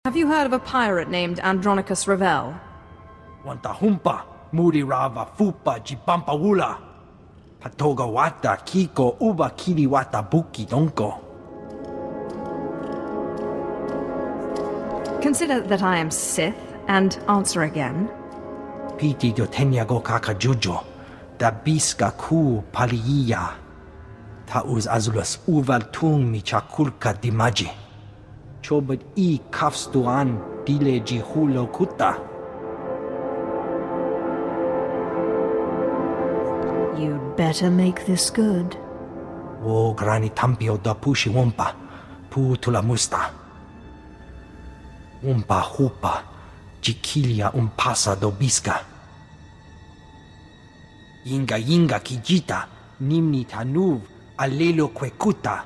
Have you heard of a pirate named Andronicus Revel? Wantahumpa, Murirava Fupa Jipampawula. Patoga Wata Kiko Uba Kiriwata Buki Donko. Consider that I am Sith, and answer again. Piti Dotenyago Kakajujo, da Biska Ku Paliya. Tauz Azulus Uval Tung Michakulka Dimaji. Chobad I Kafstuan Dile Jihulo Kuta. You'd better make this good. Wo Grani Tampio da Pushi Wumpa, Pu Tula Musta. Wumpa Hupa, Jikilia Umpasa do Biska. Yinga Yinga Kijita, Nimni Tanuv, Alelo Kwekuta.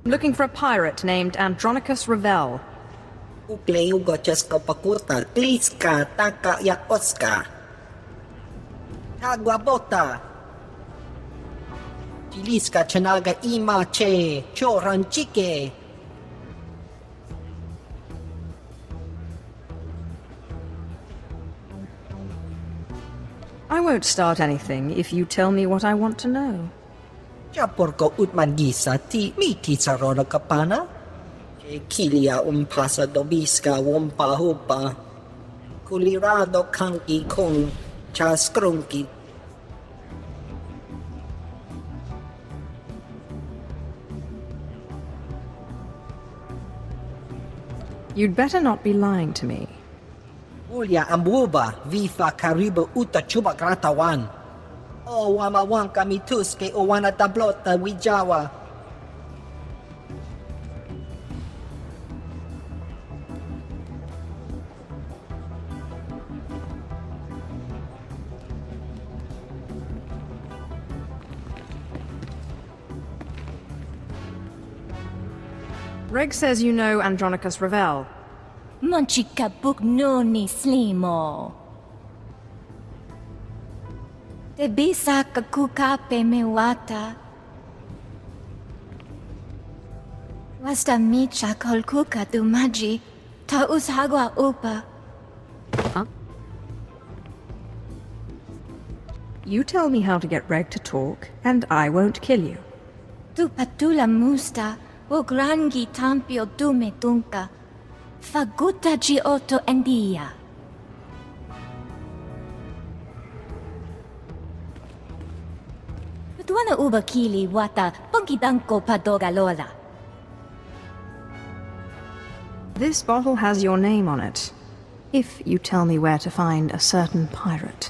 I'm looking for a pirate named Andronicus Revel. Ukleugo Chesko Pakuta, Kliska, Taka Yakoska. Taguabota. Chiliska Chanaga Ima Che, Choranchike. I won't start anything if you tell me what I want to know. Chaporko Utmangisa ti Miti Sarona Kapana. Kilia Umpasa Dobiska Wumpa Hupa. Kulirado Kanki Kung Chaskrunki. You'd better not be lying to me. Ulia Ambuba, Vifa Karibu Uta Chuba Gratawan. O Wamawanka Mituske o Wana Tablota Wijawa. Reg says you know Andronicus Revel. Monchikabuk noni slimo. Te bisa kakuka pe mewata. Wasta micha kolkuka dumaji. Ta ushagwa upa. Huh? You tell me how to get Reg to talk, and I won't kill you. Tu patula musta. O grangi tampio dume dunka. Faguta Giotto Endia. Tuana uba kili wata pongkidanko padoga lola. This bottle has your name on it, if you tell me where to find a certain pirate.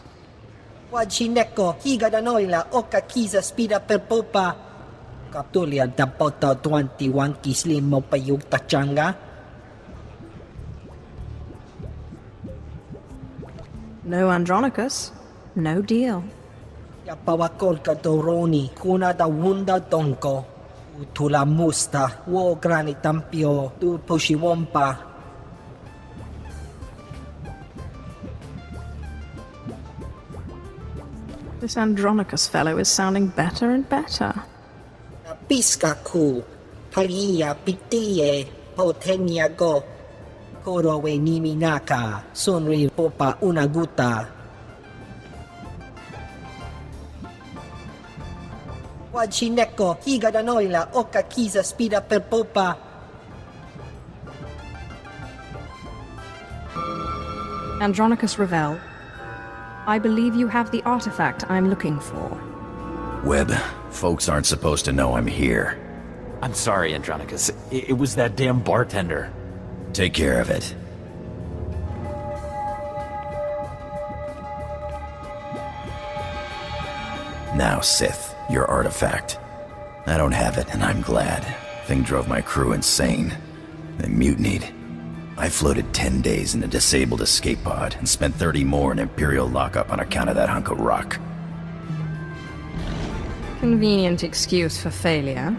Wajineko, Higadanoila, Oka Kiza Spida per Popa. Kaptulia Dapota 21 Kislim Mopayuk Tachanga. No Andronicus, no deal. Yapawakol Kadoroni, Kuna da Wunda Donko. Utula Musta, Wo Grani Tampio, Tu Pushiwompa. This Andronicus fellow is sounding better and better. Piskaku, Palia Pitie, Potenia Go. Korowe Niminaka, Sunri Popa Unaguta. Wajineko, Higadanoila, Oka Kiza Spida per Popa. Andronicus Revel, I believe you have the artifact I'm looking for. Webb, folks aren't supposed to know I'm here. I'm sorry, Andronicus. It was that damn bartender. Take care of it. Now, Sith, your artifact. I don't have it, and I'm glad. Thing drove my crew insane. They mutinied. I floated 10 days in a disabled escape pod and spent 30 more in Imperial lockup on account of that hunk of rock. Convenient excuse for failure.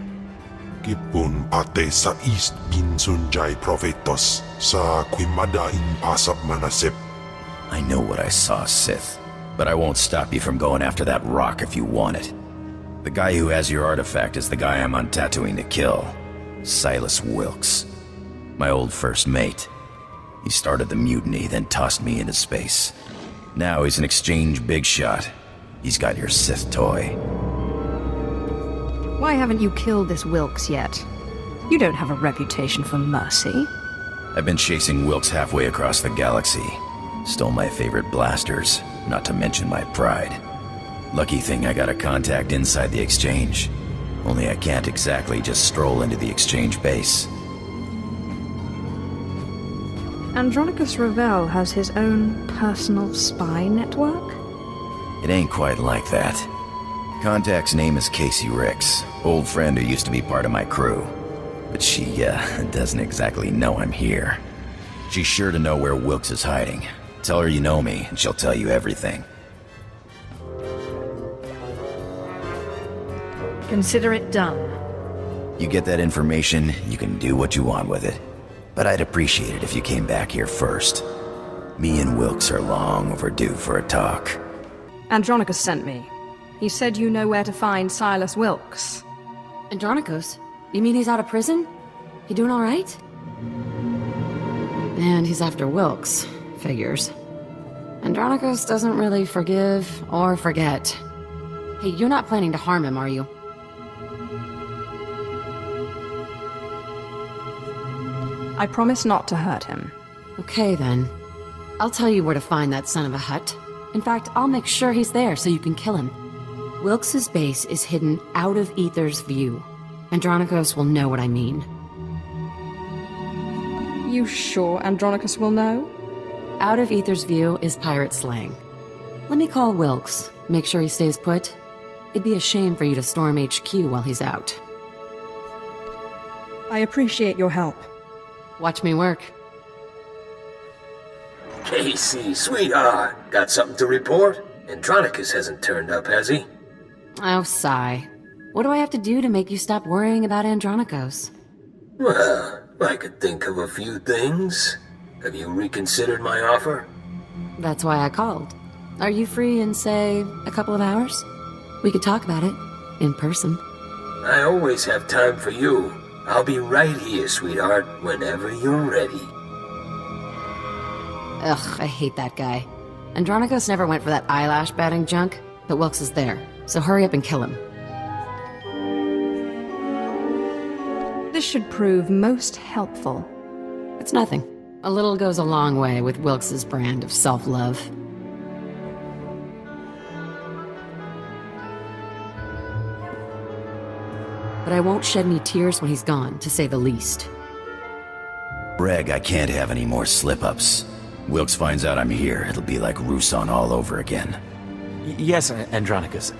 Kipun pate sa East Binsunjay Prophetos sa Quimada in Pasab Manasip. I know what I saw, Sith, but I won't stop you from going after that rock if you want it. The guy who has your artifact is the guy I'm untattooing to kill. Silas Wilkes. My old first mate. He started the mutiny, then tossed me into space. Now he's an exchange big shot. He's got your Sith toy. Why haven't you killed this Wilkes yet? You don't have a reputation for mercy. I've been chasing Wilkes halfway across the galaxy. Stole my favorite blasters, not to mention my pride. Lucky thing I got a contact inside the exchange. Only I can't exactly just stroll into the exchange base. Andronicus Ravel has his own personal spy network? It ain't quite like that. Contact's name is Casey Ricks, old friend who used to be part of my crew. But she, doesn't exactly know I'm here. She's sure to know where Wilkes is hiding. Tell her you know me, and she'll tell you everything. Consider it done. You get that information, you can do what you want with it. But I'd appreciate it if you came back here first. Me and Wilkes are long overdue for a talk. Andronicus sent me. He said you know where to find Silas Wilkes. Andronicus? You mean he's out of prison? He doing alright? And he's after Wilkes. Figures. Andronicus doesn't really forgive or forget. Hey, you're not planning to harm him, are you? I promise not to hurt him. Okay, then. I'll tell you where to find that son of a hut. In fact, I'll make sure he's there so you can kill him. Wilkes' base is hidden out of Aether's view. Andronicus will know what I mean. You sure Andronicus will know? Out of Aether's view is pirate slang. Let me call Wilkes, make sure he stays put. It'd be a shame for you to storm HQ while he's out. I appreciate your help. Watch me work. Casey, sweetheart, got something to report? Andronicus hasn't turned up, has he? Oh, sigh. What do I have to do to make you stop worrying about Andronicus? Well, I could think of a few things. Have you reconsidered my offer? That's why I called. Are you free in, say, a couple of hours? We could talk about it, in person. I always have time for you. I'll be right here, sweetheart, whenever you're ready. Ugh, I hate that guy. Andronicus never went for that eyelash batting junk, but Wilkes is there, so hurry up and kill him. This should prove most helpful. It's nothing. A little goes a long way with Wilkes' brand of self-love. But I won't shed any tears when he's gone, to say the least. Reg, I can't have any more slip-ups. Wilkes finds out I'm here, it'll be like Roussan all over again. Yes, Andronicus.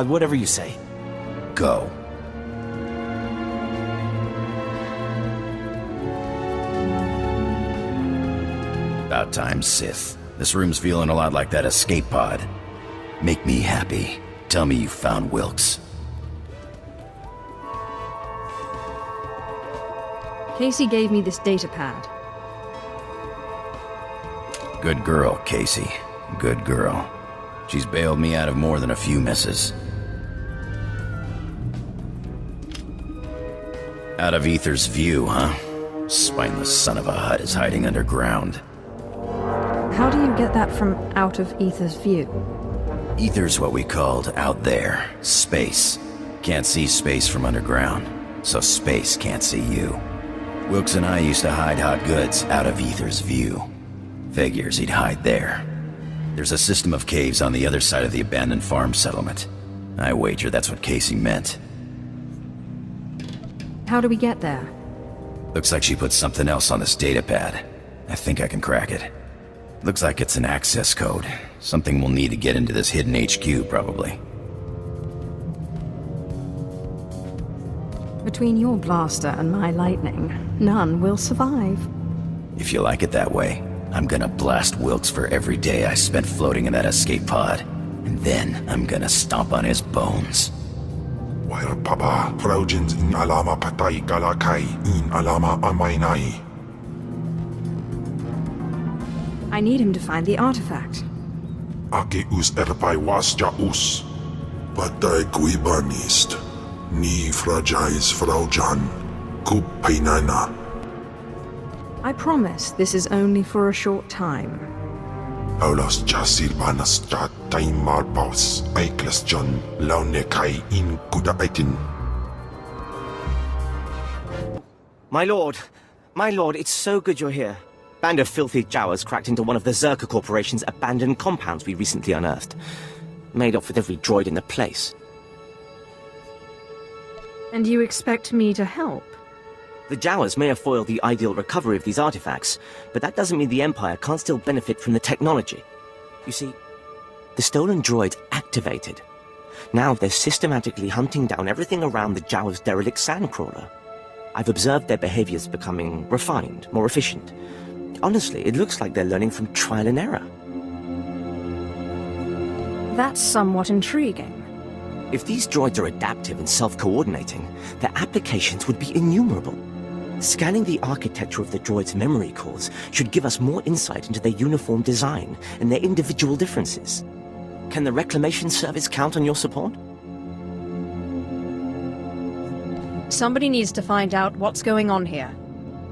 Whatever you say. Go. About time, Sith. This room's feeling a lot like that escape pod. Make me happy. Tell me you found Wilkes. Casey gave me this data pad. Good girl, Casey. Good girl. She's bailed me out of more than a few misses. Out of Aether's view, huh? Spineless son of a hut is hiding underground. How do you get that from out of Aether's view? Aether's what we called out there. Space. Can't see space from underground, so space can't see you. Wilkes and I used to hide hot goods out of Aether's view. Figures he'd hide there. There's a system of caves on the other side of the abandoned farm settlement. I wager that's what Casey meant. How do we get there? Looks like she put something else on this datapad. I think I can crack it. Looks like it's an access code. Something we'll need to get into this hidden HQ, probably. Between your blaster and my lightning, none will survive. If you like it that way, I'm gonna blast Wilkes for every day I spent floating in that escape pod. And then I'm gonna stomp on his bones. Wair paba, fraujins in alama patay galakay in alama amainai. I need him to find the artifact. Ake us erpai was ja us. Batay kuiban ist. Ni fragile Frau Jan. Kup painana. I promise this is only for a short time. Paulos jasilbanas jat taimar paus. Aiklas John. Launekai in kudaitin. My lord, it's so good you're here. Band of filthy Jawas cracked into one of the Zerka Corporation's abandoned compounds we recently unearthed. Made off with every droid in the place. And you expect me to help? The Jawas may have foiled the ideal recovery of these artifacts, but that doesn't mean the Empire can't still benefit from the technology. You see, the stolen droids activated. Now they're systematically hunting down everything around the Jawas' derelict sandcrawler. I've observed their behaviors becoming refined, more efficient. Honestly, it looks like they're learning from trial and error. That's somewhat intriguing. If these droids are adaptive and self-coordinating, their applications would be innumerable. Scanning the architecture of the droids' memory cores should give us more insight into their uniform design and their individual differences. Can the Reclamation Service count on your support? Somebody needs to find out what's going on here.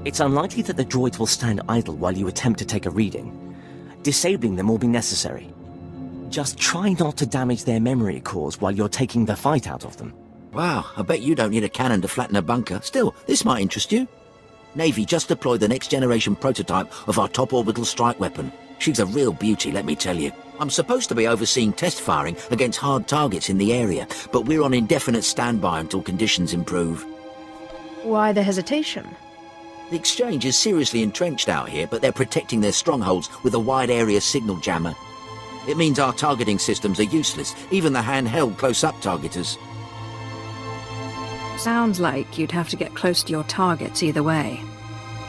It's unlikely that the droids will stand idle while you attempt to take a reading. Disabling them will be necessary. Just try not to damage their memory cores while you're taking the fight out of them. Wow, I bet you don't need a cannon to flatten a bunker. Still, this might interest you. Navy just deployed the next generation prototype of our top orbital strike weapon. She's a real beauty, let me tell you. I'm supposed to be overseeing test firing against hard targets in the area, but we're on indefinite standby until conditions improve. Why the hesitation? The Exchange is seriously entrenched out here, but they're protecting their strongholds with a wide-area signal jammer. It means our targeting systems are useless, even the handheld close-up targeters. Sounds like you'd have to get close to your targets either way.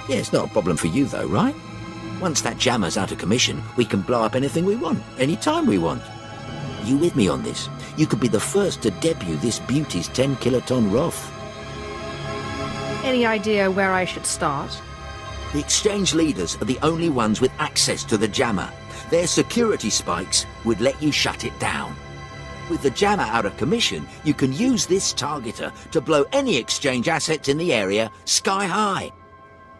Yeah, it's not a problem for you though, right? Once that jammer's out of commission, we can blow up anything we want, anytime we want. You with me on this? You could be the first to debut this beauty's 10-kiloton Roth. Any idea where I should start? The Exchange leaders are the only ones with access to the jammer. Their security spikes would let you shut it down. With the jammer out of commission, you can use this targeter to blow any Exchange assets in the area sky high.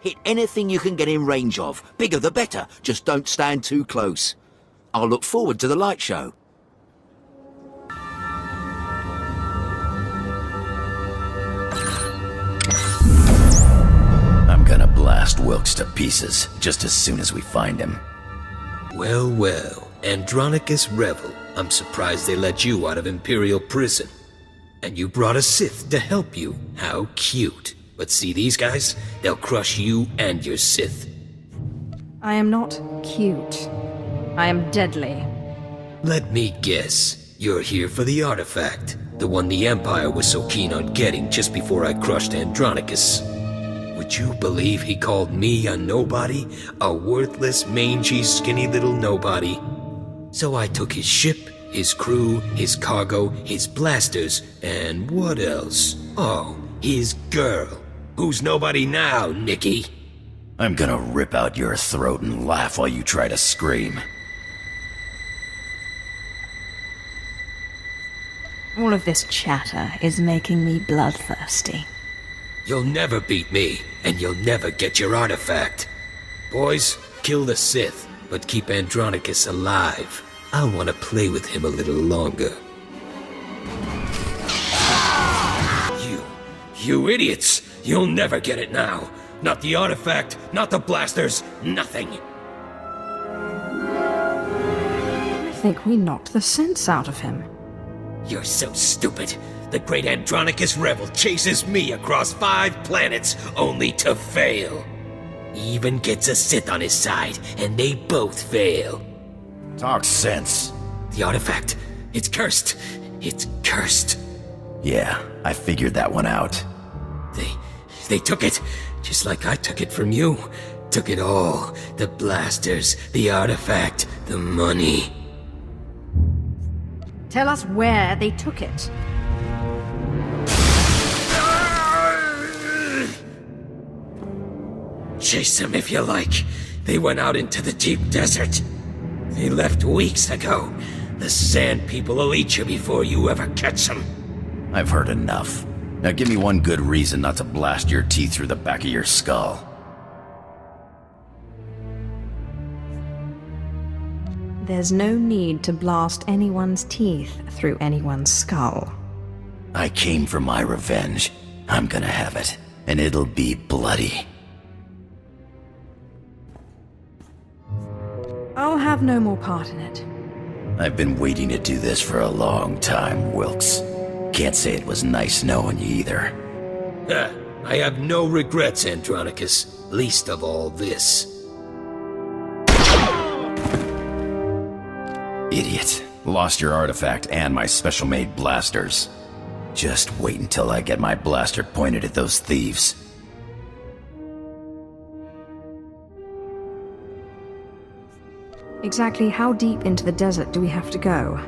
Hit anything you can get in range of. Bigger the better, just don't stand too close. I'll look forward to the light show. I'm gonna blast Wilkes to pieces just as soon as we find him. Well, well, Andronicus Revel. I'm surprised they let you out of Imperial prison. And you brought a Sith to help you. How cute. But see these guys? They'll crush you and your Sith. I am not cute. I am deadly. Let me guess. You're here for the artifact. The one the Empire was so keen on getting just before I crushed Andronicus. Would you believe he called me a nobody? A worthless, mangy, skinny little nobody? So I took his ship, his crew, his cargo, his blasters, and what else? Oh, his girl. Who's nobody now, Nikki? I'm gonna rip out your throat and laugh while you try to scream. All of this chatter is making me bloodthirsty. You'll never beat me, and you'll never get your artifact. Boys, kill the Sith, but keep Andronicus alive. I'll want to play with him a little longer. You idiots! You'll never get it now. Not the artifact, not the blasters, nothing. I think we knocked the sense out of him. You're so stupid. The great Andronicus Revel chases me across 5 planets, only to fail. He even gets a Sith on his side, and they both fail. Talk sense. The artifact, it's cursed. It's cursed. Yeah, I figured that one out. They took it, just like I took it from you. Took it all. The blasters, the artifact, the money. Tell us where they took it. Chase them if you like. They went out into the deep desert. They left weeks ago. The Sand People will eat you before you ever catch them. I've heard enough. Now give me one good reason not to blast your teeth through the back of your skull. There's no need to blast anyone's teeth through anyone's skull. I came for my revenge. I'm gonna have it, and it'll be bloody. I'll have no more part in it. I've been waiting to do this for a long time, Wilkes. Can't say it was nice knowing you either. I have no regrets, Andronicus. Least of all this. Idiot. Lost your artifact and my special-made blasters. Just wait until I get my blaster pointed at those thieves. Exactly how deep into the desert do we have to go?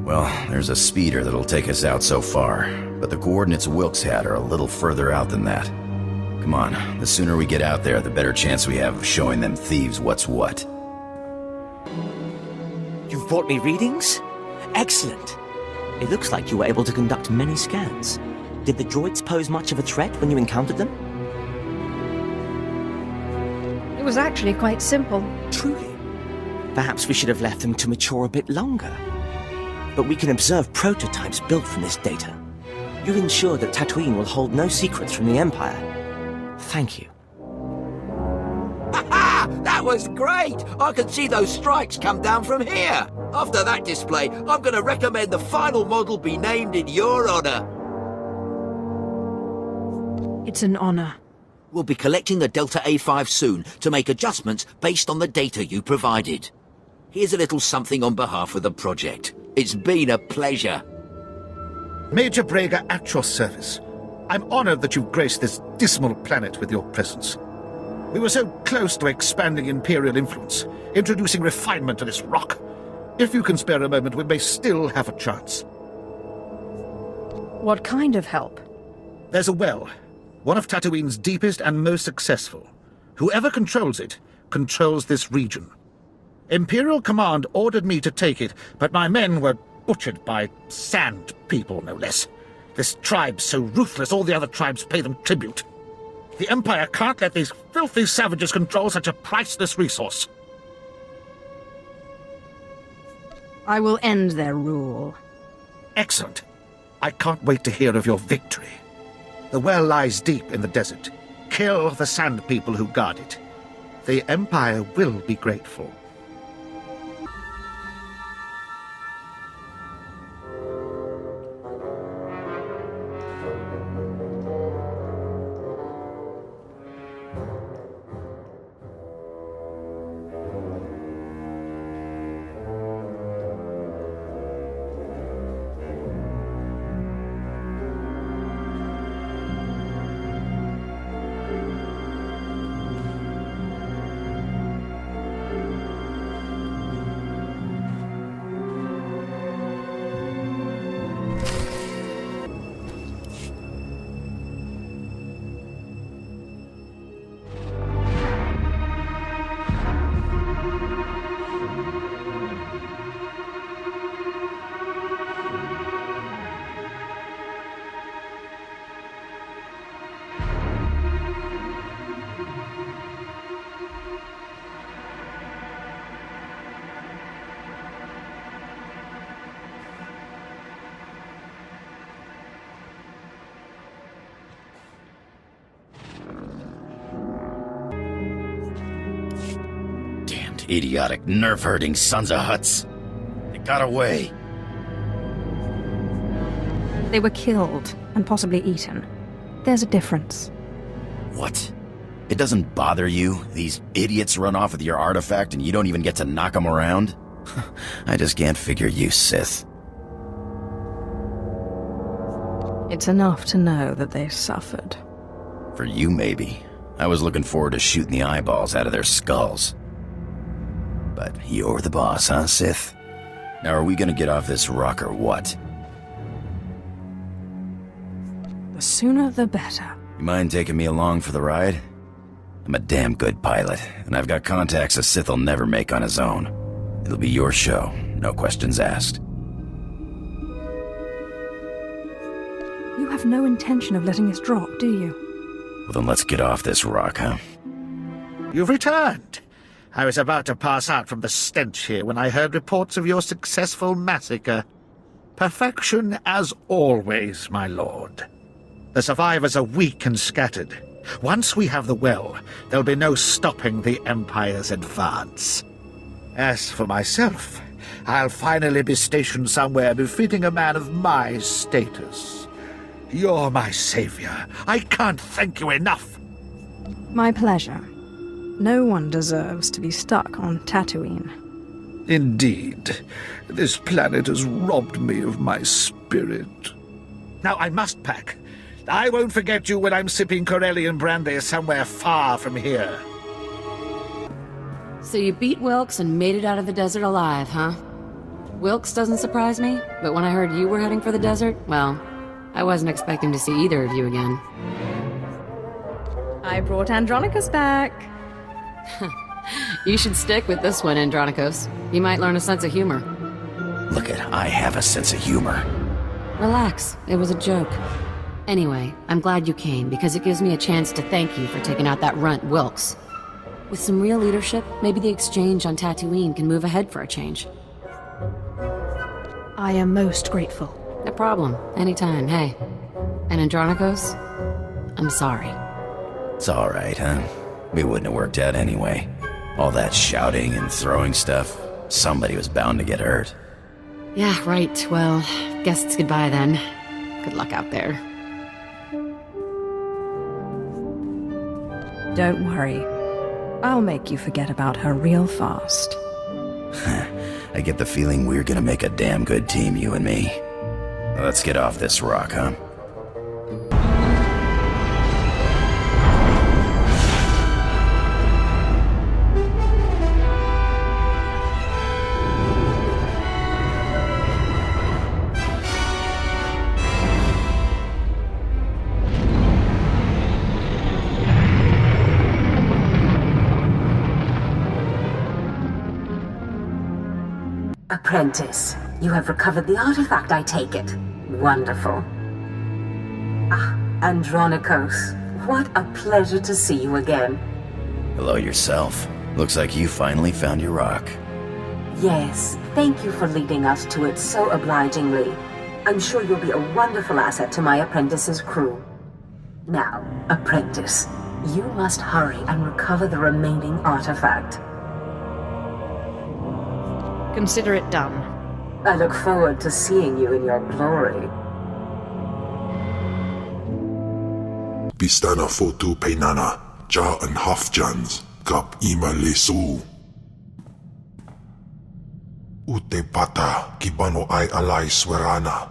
Well, there's a speeder that'll take us out so far, but the coordinates Wilkes had are a little further out than that. Come on, the sooner we get out there, the better chance we have of showing them thieves what's what. You've brought me readings? Excellent. It looks like you were able to conduct many scans. Did the droids pose much of a threat when you encountered them? It was actually quite simple. Truly? Perhaps we should have left them to mature a bit longer. But we can observe prototypes built from this data. You've ensured that Tatooine will hold no secrets from the Empire. Thank you. Ha! That was great! I can see those strikes come down from here. After that display, I'm going to recommend the final model be named in your honor. It's an honor. We'll be collecting the Delta A5 soon to make adjustments based on the data you provided. Here's a little something on behalf of the project. It's been a pleasure. Major Braga at your service. I'm honored that you've graced this dismal planet with your presence. We were so close to expanding Imperial influence, introducing refinement to this rock. If you can spare a moment, we may still have a chance. What kind of help? There's a well, one of Tatooine's deepest and most successful. Whoever controls it, controls this region. Imperial Command ordered me to take it, but my men were butchered by Sand People, no less. This tribe's so ruthless, all the other tribes pay them tribute. The Empire can't let these filthy savages control such a priceless resource. I will end their rule. Excellent. I can't wait to hear of your victory. The well lies deep in the desert. Kill the Sand People who guard it. The Empire will be grateful. Idiotic, nerve-hurting sons of Hutts. They got away. They were killed, and possibly eaten. There's a difference. What? It doesn't bother you? These idiots run off with your artifact and you don't even get to knock them around? I just can't figure you, Sith. It's enough to know that they suffered. For you, maybe. I was looking forward to shooting the eyeballs out of their skulls. But you're the boss, huh, Sith? Now are we gonna get off this rock or what? The sooner the better. You mind taking me along for the ride? I'm a damn good pilot, and I've got contacts a Sith will never make on his own. It'll be your show, no questions asked. You have no intention of letting this drop, do you? Well, then let's get off this rock, huh? You've returned. I was about to pass out from the stench here when I heard reports of your successful massacre. Perfection as always, my lord. The survivors are weak and scattered. Once we have the well, there'll be no stopping the Empire's advance. As for myself, I'll finally be stationed somewhere befitting a man of my status. You're my savior. I can't thank you enough. My pleasure. No one deserves to be stuck on Tatooine. Indeed. This planet has robbed me of my spirit. Now I must pack. I won't forget you when I'm sipping Corellian brandy somewhere far from here. So you beat Wilkes and made it out of the desert alive, huh? Wilkes doesn't surprise me, but when I heard you were heading for the desert, well, I wasn't expecting to see either of you again. I brought Andronicus back. You should stick with this one, Andronicus. You might learn a sense of humor. Look it, I have a sense of humor. Relax, it was a joke. Anyway, I'm glad you came, because it gives me a chance to thank you for taking out that runt, Wilkes. With some real leadership, maybe the exchange on Tatooine can move ahead for a change. I am most grateful. No problem. Anytime, hey. And Andronicus, I'm sorry. It's alright, huh? We wouldn't have worked out anyway. All that shouting and throwing stuff, somebody was bound to get hurt. Yeah, right. Well, guess it's goodbye then. Good luck out there. Don't worry. I'll make you forget about her real fast. I get the feeling we're gonna make a damn good team, you and me. Let's get off this rock, huh? Apprentice, you have recovered the artifact, I take it. Wonderful. Ah, Andronicus, what a pleasure to see you again. Hello yourself. Looks like you finally found your rock. Yes, thank you for leading us to it so obligingly. I'm sure you'll be a wonderful asset to my apprentice's crew. Now, apprentice, you must hurry and recover the remaining artifact. Consider it done. I look forward to seeing you in your glory. Pistana fotu peinana, ja en hafjans, kap ima lesu. Ute pata, kibano ay alay swerana.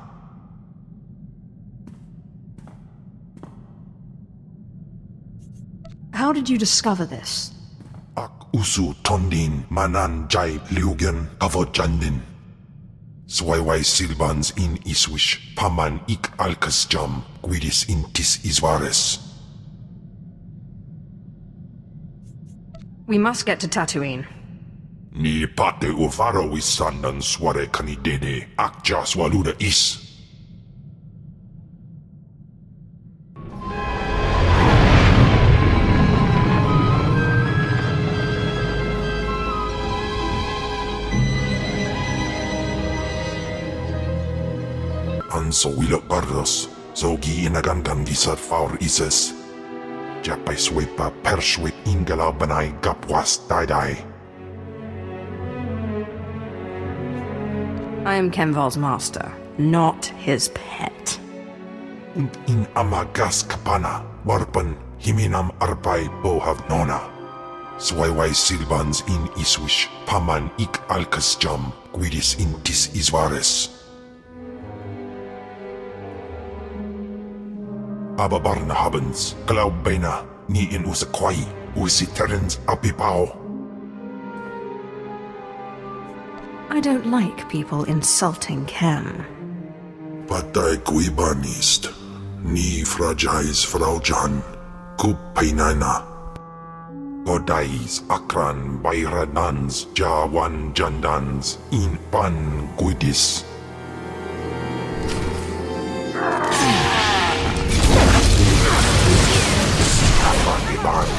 How did you discover this? Usu tondin manan jai liugen avojandin. Swayway silbans in iswish paman ik alkas jam guidis intis iswares. We must get to Tatooine. Ni pate uvaro wisandan sware kanidede akja swaluda is. So wilok bardos, so gi inagangan gisat faur ises. Japay swepa perswit ingalaw banay gapwas daydai. I am Kenval's master, not his pet. Und in amagas kapana, warpan himinam arbay bohav nona. Swayway silbans in iswish, paman ik alkas jam, guidis intis iswares. Ababarna habens, glaub bena, ni in usakwai, usiterens apipao. I don't like people insulting Ken. Patay Godais akran bayradans jawan jandans in pan guidis. Paniban.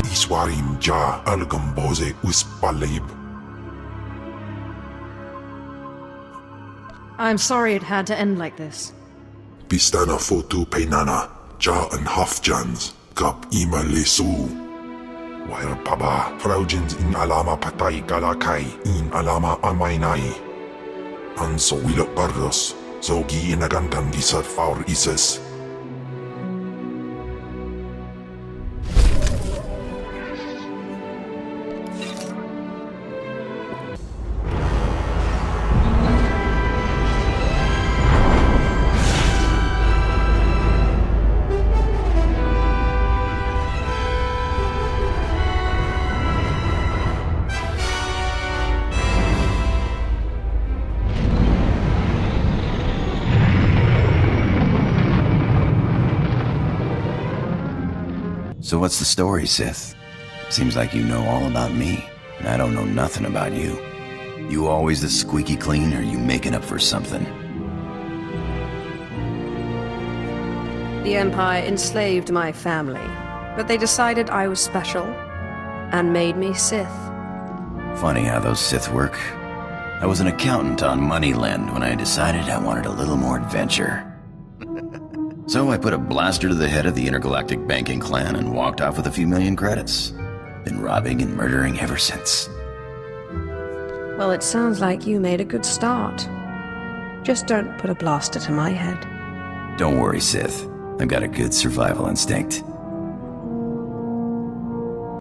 Iswarim ja algamboze uspalib. I'm sorry it had to end like this. Pistana fotu peinana ja an hafjans kap ima lesu. Wair paba, fraujins in alama patay galakai in alama amainai. An so wilok bardos, so gi inagandam disat faur ises. So what's the story, Sith? Seems like you know all about me, and I don't know nothing about you. You always this squeaky clean, or you making up for something? The Empire enslaved my family, but they decided I was special, and made me Sith. Funny how those Sith work. I was an accountant on Moneyland when I decided I wanted a little more adventure. So I put a blaster to the head of the intergalactic banking clan and walked off with a few million credits. Been robbing and murdering ever since. Well, it sounds like you made a good start. Just don't put a blaster to my head. Don't worry, Sith. I've got a good survival instinct.